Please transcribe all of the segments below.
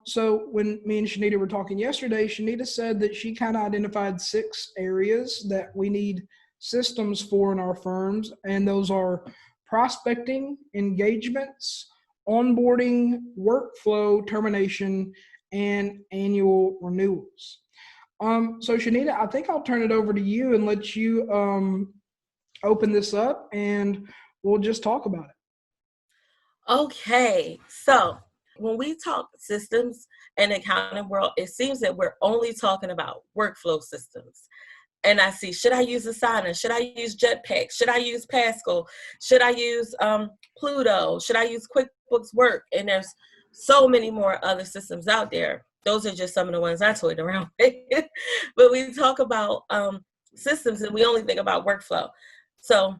So when me and Shanita were talking yesterday, Shanita said that she kind of identified 6 areas that we need systems for in our firms, and those are prospecting, engagements, onboarding, workflow, termination, and annual renewals. So Shanita, I think I'll turn it over to you and let you open this up, and we'll just talk about it. Okay, so when we talk systems and accounting world, it seems that we're only talking about workflow systems. And I see, should I use Asana? Should I use Jetpack? Should I use Pascal? Should I use Pluto? Should I use QuickBooks Work? And there's so many more other systems out there. Those are just some of the ones I toyed around with. But we talk about systems and we only think about workflow. So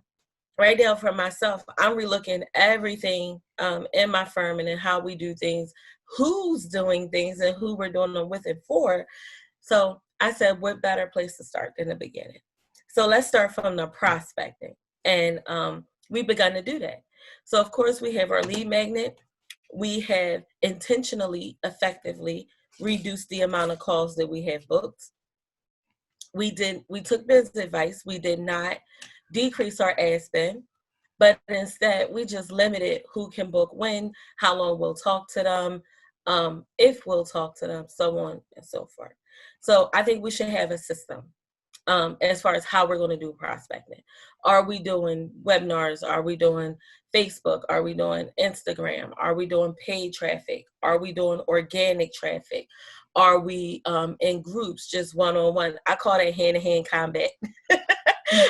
right now for myself, I'm relooking everything in my firm and in how we do things, who's doing things and who we're doing them with and for. So I said, what better place to start than the beginning? So let's start from the prospecting. And we've begun to do that. So of course we have our lead magnet. We have intentionally, effectively reduced the amount of calls that we have booked. We took business advice. We did not decrease our ad spend, but instead we just limited who can book when, how long we'll talk to them, if we'll talk to them, so on and so forth. So I think we should have a system as far as how we're going to do prospecting. Are we doing webinars? Are we doing Facebook? Are we doing Instagram? Are we doing paid traffic? Are we doing organic traffic? Are we in groups, just one-on-one? I call that hand-to-hand combat.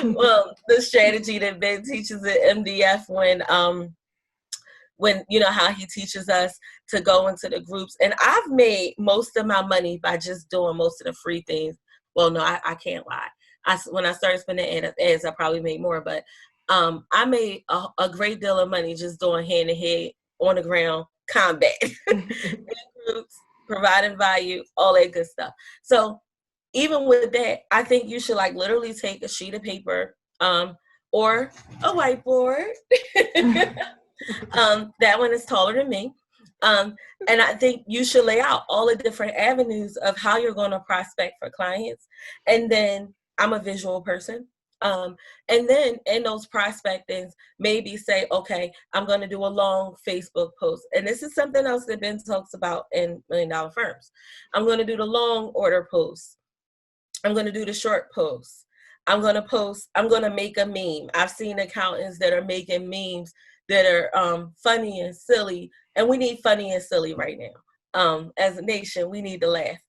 Well, the strategy that Ben teaches at MDF when you know how he teaches us to go into the groups. And I've made most of my money by just doing most of the free things. Well, no, I can't lie. When I started spending ads, I probably made more, but I made a great deal of money just doing hand-to-hand, on the ground combat in groups, providing value, all that good stuff. So even with that, I think you should like literally take a sheet of paper or a whiteboard. That one is taller than me. And I think you should lay out all the different avenues of how you're going to prospect for clients. And then I'm a visual person. And then in those prospectings, maybe say, okay, I'm going to do a long Facebook post. And this is something else that Ben talks about in $1 Million Firms. I'm going to do the long order post. I'm going to do the short posts. I'm going to make a meme. I've seen accountants that are making memes that are funny and silly. And we need funny and silly right now. As a nation, we need to laugh.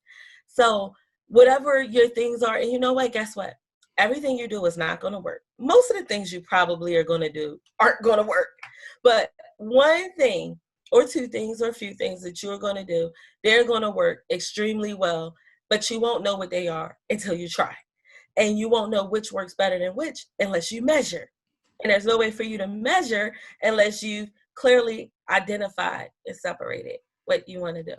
So whatever your things are, and you know what, guess what? Everything you do is not going to work. Most of the things you probably are going to do aren't going to work. But one thing or two things or a few things that you're going to do, they're going to work extremely well. But you won't know what they are until you try. And you won't know which works better than which unless you measure. And there's no way for you to measure unless you clearly identified and separated what you want to do.